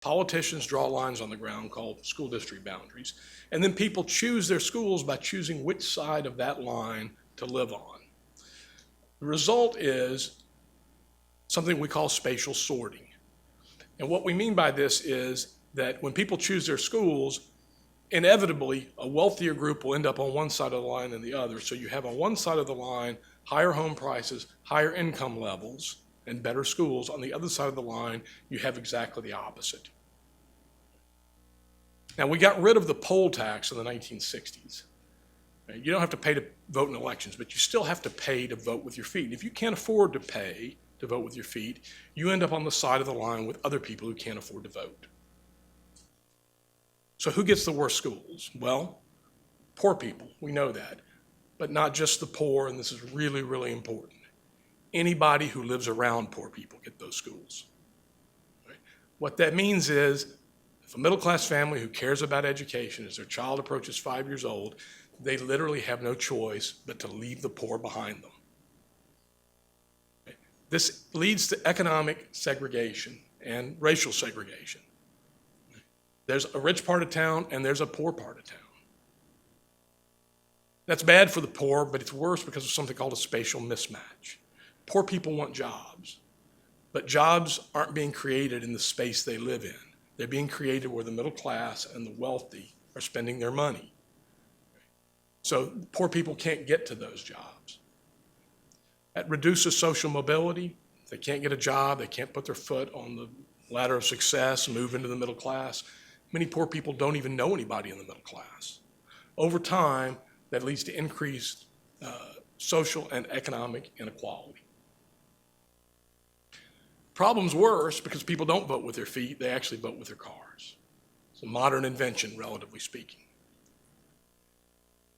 Politicians draw lines on the ground called school district boundaries, and then people choose their schools by choosing which side of that line to live on. The result is something we call spatial sorting. And what we mean by this is that when people choose their schools, inevitably a wealthier group will end up on one side of the line than the other. So you have on one side of the line higher home prices, higher income levels, and better schools. On the other side of the line, you have exactly the opposite. Now, we got rid of the poll tax in the 1960s. You don't have to pay to vote in elections, but you still have to pay to vote with your feet. And if you can't afford to pay to vote with your feet, you end up on the side of the line with other people who can't afford to vote. So who gets the worst schools? Well, poor people, we know that, but not just the poor, and this is really, really important. Anybody who lives around poor people get those schools. Right? What that means is, if a middle-class family who cares about education as their child approaches 5 years old, they literally have no choice but to leave the poor behind them. This leads to economic segregation and racial segregation. There's a rich part of town and there's a poor part of town. That's bad for the poor, but it's worse because of something called a spatial mismatch. Poor people want jobs, but jobs aren't being created in the space they live in. They're being created where the middle class and the wealthy are spending their money. So poor people can't get to those jobs. That reduces social mobility. If they can't get a job, they can't put their foot on the ladder of success, move into the middle class. Many poor people don't even know anybody in the middle class. Over time, that leads to increased social and economic inequality. Problem's worse because people don't vote with their feet, they actually vote with their cars. It's a modern invention, relatively speaking.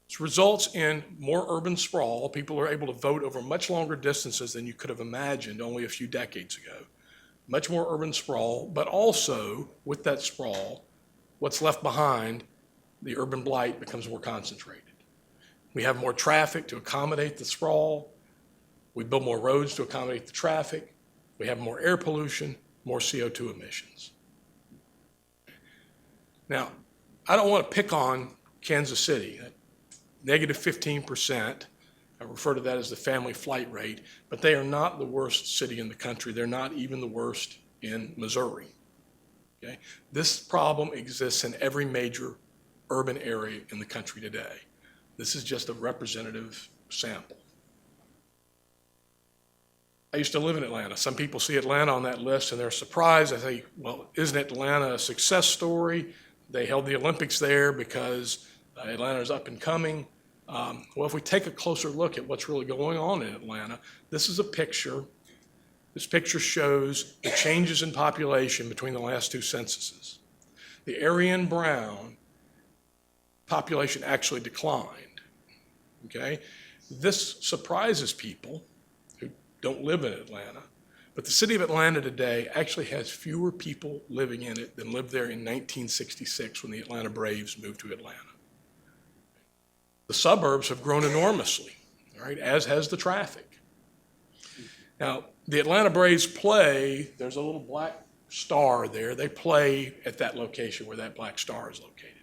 This results in more urban sprawl. People are able to vote over much longer distances than you could have imagined only a few decades ago. Much more urban sprawl, but also with that sprawl, what's left behind, the urban blight, becomes more concentrated. We have more traffic to accommodate the sprawl. We build more roads to accommodate the traffic. We have more air pollution, more CO2 emissions. Now, I don't want to pick on Kansas City. Negative 15%, I refer to that as the family flight rate, but they are not the worst city in the country. They're not even the worst in Missouri. Okay? This problem exists in every major urban area in the country today. This is just a representative sample. I used to live in Atlanta. Some people see Atlanta on that list and they're surprised. I say, well, isn't Atlanta a success story? They held the Olympics there because Atlanta is up and coming. Well, if we take a closer look at what's really going on in Atlanta, this is a picture. This picture shows the changes in population between the last two censuses. The area in brown, population actually declined, okay? This surprises people who don't live in Atlanta, but the city of Atlanta today actually has fewer people living in it than lived there in 1966 when the Atlanta Braves moved to Atlanta. The suburbs have grown enormously, all right, as has the traffic. Now, the Atlanta Braves play, there's a little black star there. They play at that location where that black star is located.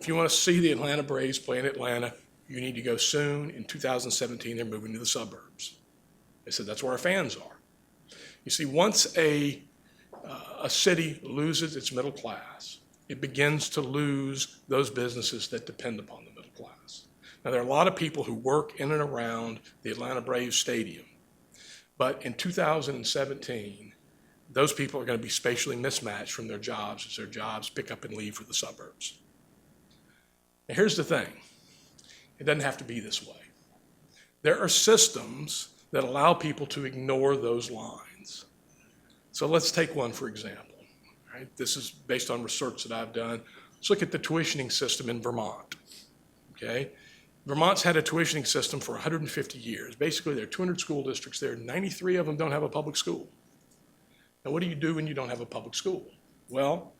If you want to see the Atlanta Braves play in Atlanta, you need to go soon. In 2017, they're moving to the suburbs. They said that's where our fans are. You see, once a city loses its middle class, it begins to lose those businesses that depend upon the middle class. Now, there are a lot of people who work in and around the Atlanta Braves Stadium, but in 2017, those people are going to be spatially mismatched from their jobs as their jobs pick up and leave for the suburbs. Now, here's the thing. It doesn't have to be this way. There are systems that allow people to ignore those lines. So let's take one, for example. Right? This is based on research that I've done. Let's look at the tuitioning system in Vermont. Okay? Vermont's had a tuitioning system for 150 years. Basically, there are 200 school districts there. 93 of them don't have a public school. Now, what do you do when you don't have a public school? Well,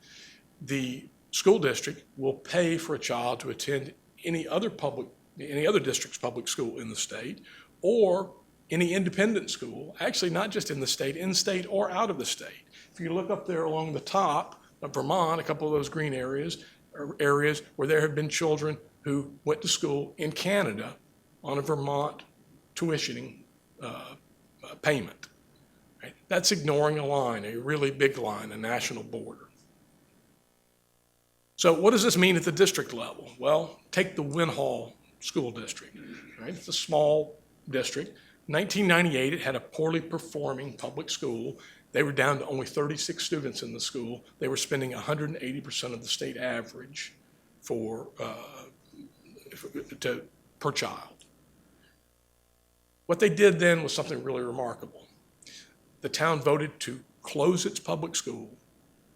the school district will pay for a child to attend any other district's public school in the state, or any independent school, actually not just in the state or out of the state. If you look up there along the top, of Vermont, a couple of those green areas, are areas where there have been children who went to school in Canada on a Vermont tuitioning payment. Right? That's ignoring a line, a really big line, a national border. So what does this mean at the district level? Well, take the Winhall School District. Right? It's a small district. 1998, it had a poorly performing public school. They were down to only 36 students in the school. They were spending 180% of the state average per child. What they did then was something really remarkable. The town voted to close its public school,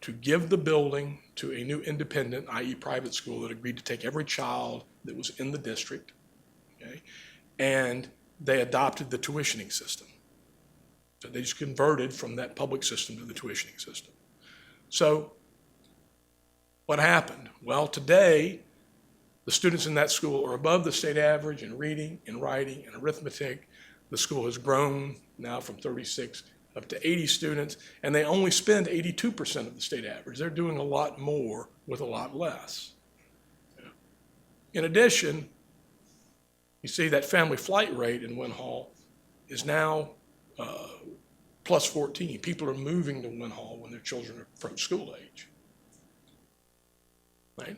to give the building to a new independent, i.e. private school that agreed to take every child that was in the district, okay? And they adopted the tuitioning system. So they just converted from that public system to the tuitioning system. So what happened? Well, today, the students in that school are above the state average in reading, in writing, and arithmetic. The school has grown now from 36 up to 80 students, and they only spend 82% of the state average. They're doing a lot more with a lot less. In addition, you see that family flight rate in Winhall is now plus 14. People are moving to Winhall when their children are from school age. Right?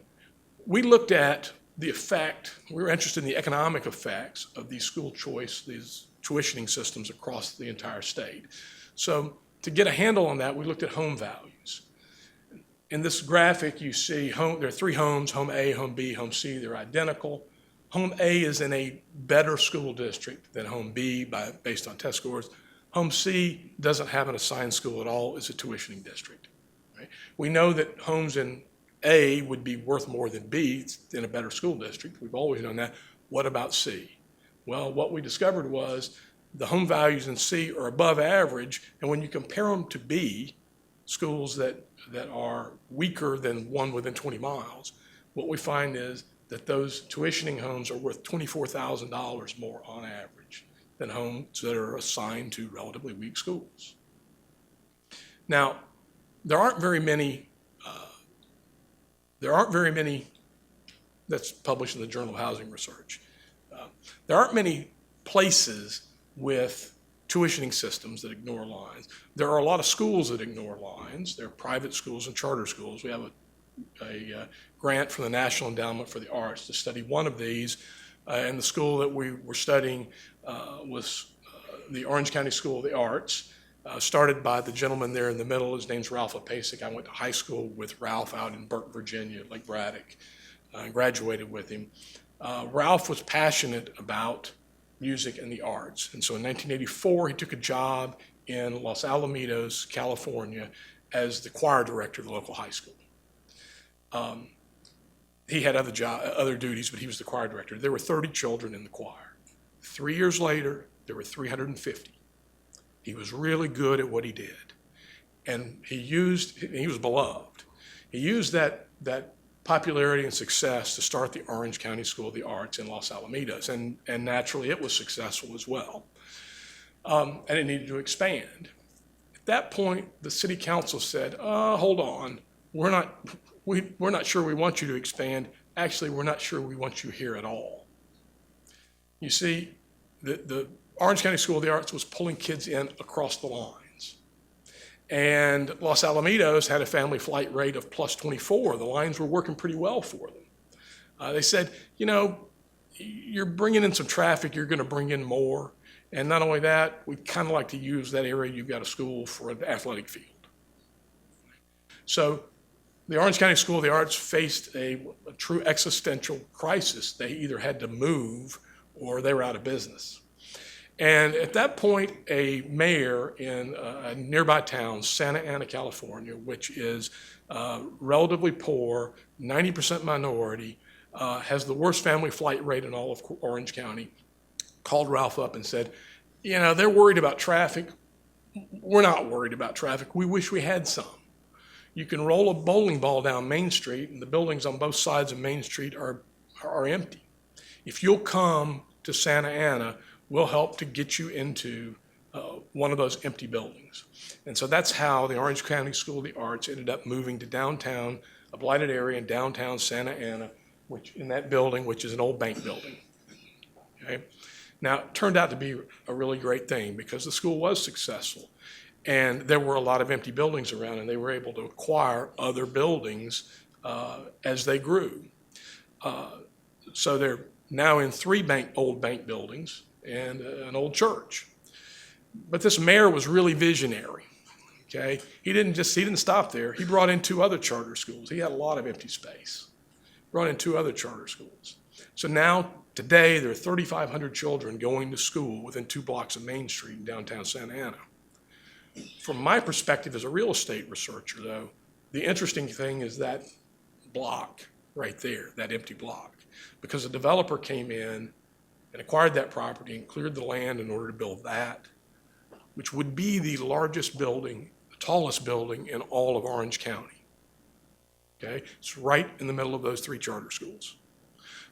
We looked at the effect, we were interested in the economic effects of these school choice, these tuitioning systems across the entire state. So to get a handle on that, we looked at home values. In this graphic, you see there are three homes, home A, home B, home C. They're identical. Home A is in a better school district than home B based on test scores. Home C doesn't have an assigned school at all. It's a tuitioning district. Right? We know that homes in A would be worth more than B in a better school district. We've always known that. What about C? Well, what we discovered was the home values in C are above average, and when you compare them to B, schools that are weaker than one within 20 miles, what we find is that those tuitioning homes are worth $24,000 more on average than homes that are assigned to relatively weak schools. Now, there aren't very many, that's published in the Journal of Housing Research. There aren't many places with tuitioning systems that ignore lines. There are a lot of schools that ignore lines. There are private schools and charter schools. We have a grant from the National Endowment for the Arts to study one of these. And the school that we were studying was the Orange County School of the Arts, started by the gentleman there in the middle. His name's Ralph Opasek. I went to high school with Ralph out in Burke, Virginia, Lake Braddock, and graduated with him. Ralph was passionate about music and the arts. And so in 1984, he took a job in Los Alamitos, California, as the choir director of the local high school. He had other duties, but he was the choir director. There were 30 children in the choir. 3 years later, there were 350. He was really good at what he did. And he was beloved. He used that popularity and success to start the Orange County School of the Arts in Los Alamitos, and naturally it was successful as well. And it needed to expand. At that point, the city council said, hold on, we're not sure we want you to expand. Actually, we're not sure we want you here at all. You see, the Orange County School of the Arts was pulling kids in across the lines. And Los Alamitos had a family flight rate of plus 24. The lines were working pretty well for them. They said, you're bringing in some traffic, you're going to bring in more. And not only that, we'd kind of like to use that area you've got a school for an athletic field. So the Orange County School of the Arts faced a true existential crisis. They either had to move or they were out of business. And at that point, a mayor in a nearby town, Santa Ana, California, which is relatively poor, 90% minority, has the worst family flight rate in all of Orange County, called Ralph up and said, they're worried about traffic. We're not worried about traffic. We wish we had some. You can roll a bowling ball down Main Street, and the buildings on both sides of Main Street are empty. If you'll come to Santa Ana, we'll help to get you into one of those empty buildings. And so that's how the Orange County School of the Arts ended up moving to downtown, a blighted area in downtown Santa Ana, which in that building, which is an old bank building. Okay? Now, it turned out to be a really great thing because the school was successful. And there were a lot of empty buildings around, and they were able to acquire other buildings as they grew. So they're now in three old bank buildings and an old church. But this mayor was really visionary. Okay, he didn't stop there. He brought in two other charter schools. He had a lot of empty space. Brought in two other charter schools. So now, today, there are 3,500 children going to school within 2 blocks of Main Street in downtown Santa Ana. From my perspective as a real estate researcher, though, the interesting thing is that block right there, that empty block, because a developer came in and acquired that property and cleared the land in order to build that, which would be the largest building, the tallest building in all of Orange County. Okay, it's right in the middle of those 3 charter schools.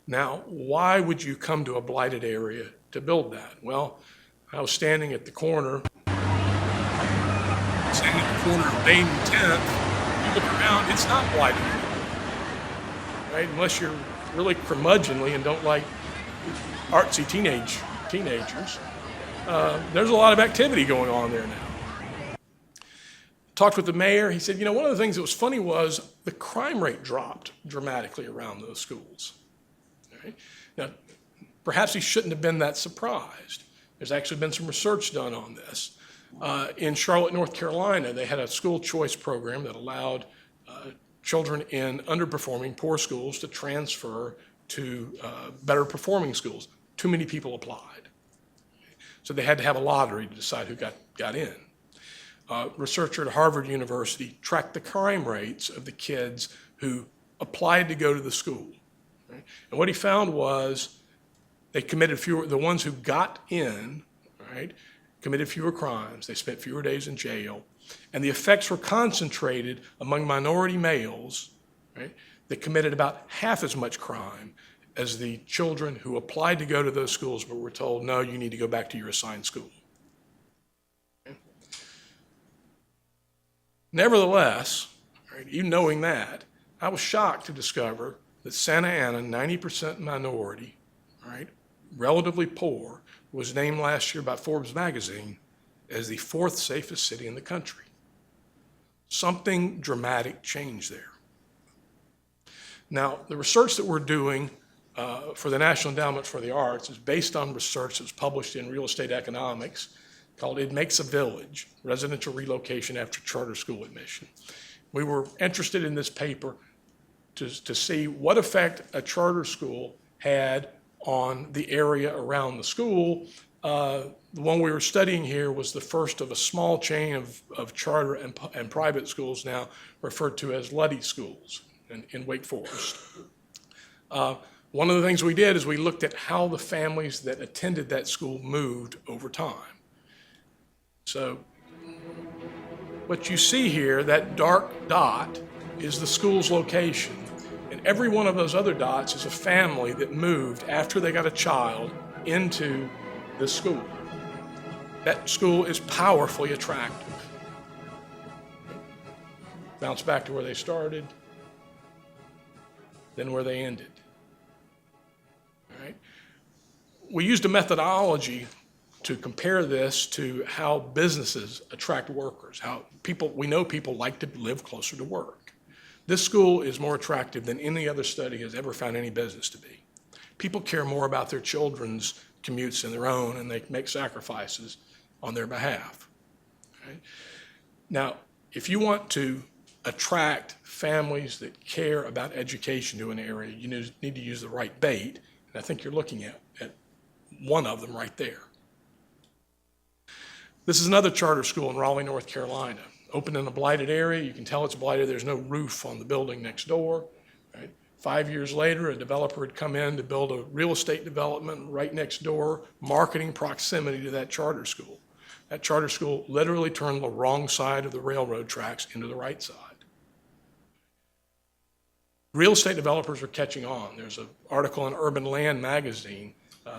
Now, why would you come to a blighted area to build that? Well, I was standing at the corner of Main and 10th. You look around, it's not blighted, right? Unless you're really curmudgeonly and don't like artsy teenagers. There's a lot of activity going on there now. Talked with the mayor. He said, one of the things that was funny was the crime rate dropped dramatically around those schools. Right? Now, perhaps he shouldn't have been that surprised. There's actually been some research done on this. In Charlotte, North Carolina, they had a school choice program that allowed children in underperforming, poor schools to transfer to better performing schools. Too many people applied. So they had to have a lottery to decide who got in. A researcher at Harvard University tracked the crime rates of the kids who applied to go to the school. Right? And what he found was they committed the ones who got in, right, committed fewer crimes. They spent fewer days in jail. And the effects were concentrated among minority males, right, that committed about half as much crime as the children who applied to go to those schools but were told, no, you need to go back to your assigned school. Okay. Nevertheless, right, even knowing that, I was shocked to discover that Santa Ana, 90% minority, right, relatively poor, was named last year by Forbes magazine as the 4th safest city in the country. Something dramatic changed there. Now, the research that we're doing for the National Endowment for the Arts is based on research that was published in Real Estate Economics called It Makes a Village, Residential Relocation After Charter School Admission. We were interested in this paper to see what effect a charter school had on the area around the school. The one we were studying here was the first of a small chain of charter and private schools now referred to as Luddy schools in Wake Forest. One of the things we did is we looked at how the families that attended that school moved over time. So what you see here, that dark dot, is the school's location. And every one of those other dots is a family that moved after they got a child into the school. That school is powerfully attractive. Bounce back to where they started, then where they ended. All right? We used a methodology to compare this to how businesses attract workers, we know people like to live closer to work. This school is more attractive than any other study has ever found any business to be. People care more about their children's commutes than their own, and they make sacrifices on their behalf. Right? Now, if you want to attract families that care about education to an area, you need to use the right bait, and I think you're looking at one of them right there. This is another charter school in Raleigh, North Carolina. Opened in a blighted area. You can tell it's blighted. There's no roof on the building next door. Right? 5 years later, a developer had come in to build a real estate development right next door, marketing proximity to that charter school. That charter school literally turned the wrong side of the railroad tracks into the right side. Real estate developers are catching on. There's an article in Urban Land magazine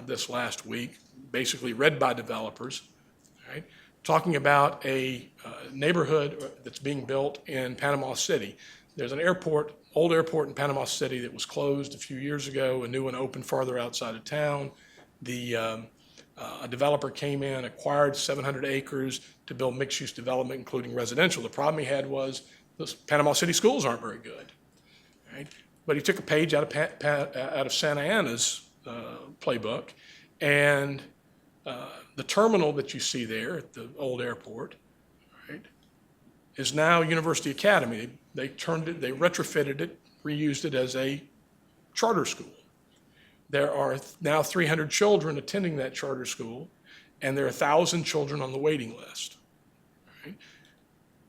this last week, basically read by developers, right, talking about a neighborhood that's being built in Panama City. There's an airport, old airport in Panama City that was closed a few years ago. A new one opened farther outside of town. A developer came in, acquired 700 acres to build mixed-use development, including residential. The problem he had was the Panama City schools aren't very good, right? But he took a page out of Santa Ana's playbook, and the terminal that you see there at the old airport, right, is now University Academy. They retrofitted it, reused it as a charter school. There are now 300 children attending that charter school, and there are 1,000 children on the waiting list. Right?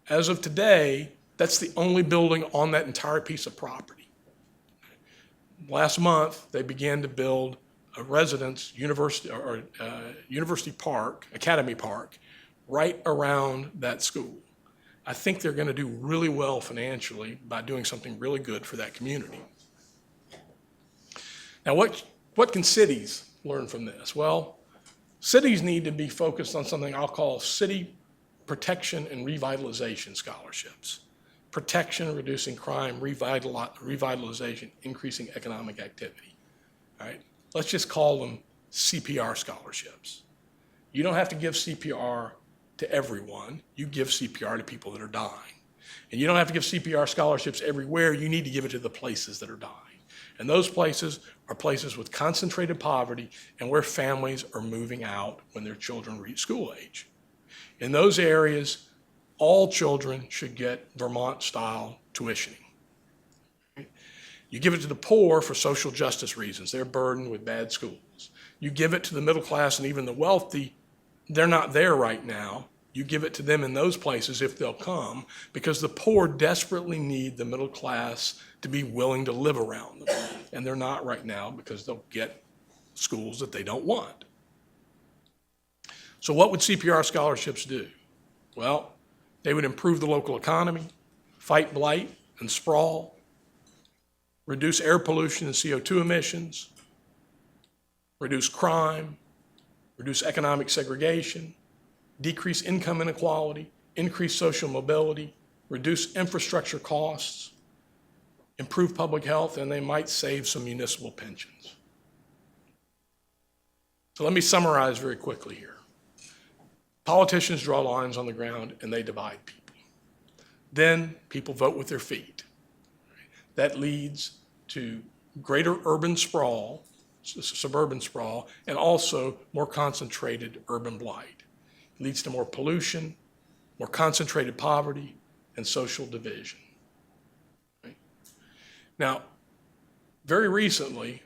As of today, that's the only building on that entire piece of property. Last month, they began to build a residence university park, Academy Park, right around that school. I think they're going to do really well financially by doing something really good for that community. Now, what can cities learn from this? Well, cities need to be focused on something I'll call city protection and revitalization scholarships. Protection, reducing crime, revitalization, increasing economic activity. All right? Let's just call them CPR scholarships. You don't have to give CPR to everyone. You give CPR to people that are dying. And you don't have to give CPR scholarships everywhere. You need to give it to the places that are dying. And those places are places with concentrated poverty and where families are moving out when their children reach school age. In those areas, all children should get Vermont-style tuitioning. You give it to the poor for social justice reasons. They're burdened with bad schools. You give it to the middle class and even the wealthy. They're not there right now. You give it to them in those places if they'll come, because the poor desperately need the middle class to be willing to live around them. And they're not right now because they'll get schools that they don't want. So what would CPR scholarships do? Well, they would improve the local economy, fight blight and sprawl, reduce air pollution and CO2 emissions, reduce crime, reduce economic segregation, decrease income inequality, increase social mobility, reduce infrastructure costs, improve public health, and they might save some municipal pensions. So let me summarize very quickly here. Politicians draw lines on the ground and they divide people. Then people vote with their feet. That leads to greater urban sprawl, suburban sprawl, and also more concentrated urban blight. It leads to more pollution, more concentrated poverty, and social division. Right? Now, very recently,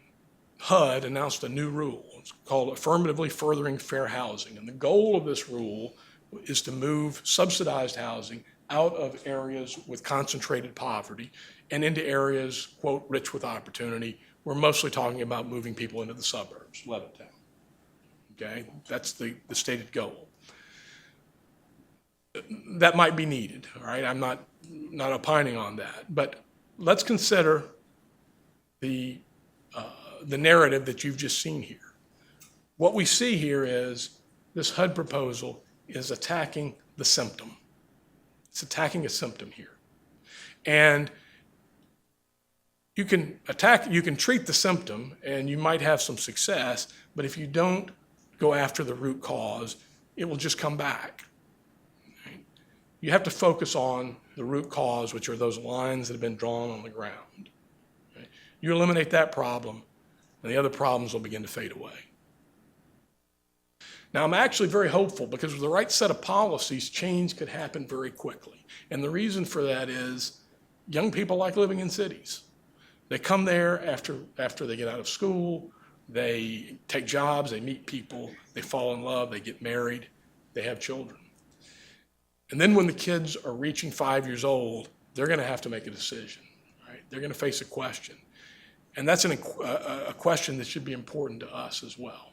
HUD announced a new rule. It's called Affirmatively Furthering Fair Housing. And the goal of this rule is to move subsidized housing out of areas with concentrated poverty and into areas, quote, rich with opportunity. We're mostly talking about moving people into the suburbs, Levittown. Okay, that's the stated goal. That might be needed, all right? I'm not opining on that, but let's consider the narrative that you've just seen here. What we see here is this HUD proposal is attacking the symptom. It's attacking a symptom here. And you can treat the symptom and you might have some success, but if you don't go after the root cause, it will just come back. Right? You have to focus on the root cause, which are those lines that have been drawn on the ground. Right? You eliminate that problem, and the other problems will begin to fade away. Now, I'm actually very hopeful because with the right set of policies, change could happen very quickly. And the reason for that is young people like living in cities. They come there after they get out of school, they take jobs, they meet people, they fall in love, they get married, they have children. And then when the kids are reaching 5 years old, they're going to have to make a decision. Right? They're going to face a question. And that's a question that should be important to us as well.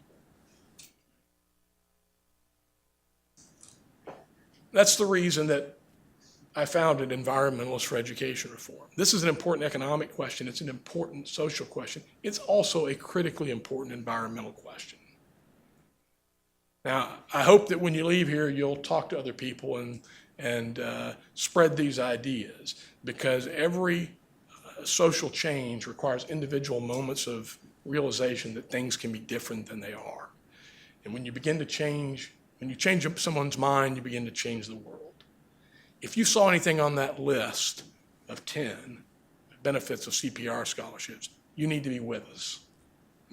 That's the reason that I founded Environmentalists for Education Reform. This is an important economic question. It's an important social question. It's also a critically important environmental question. Now, I hope that when you leave here, you'll talk to other people and spread these ideas, because every social change requires individual moments of realization that things can be different than they are. And when you begin to change, when you change someone's mind, you begin to change the world. If you saw anything on that list of 10 benefits of CPR scholarships, you need to be with us.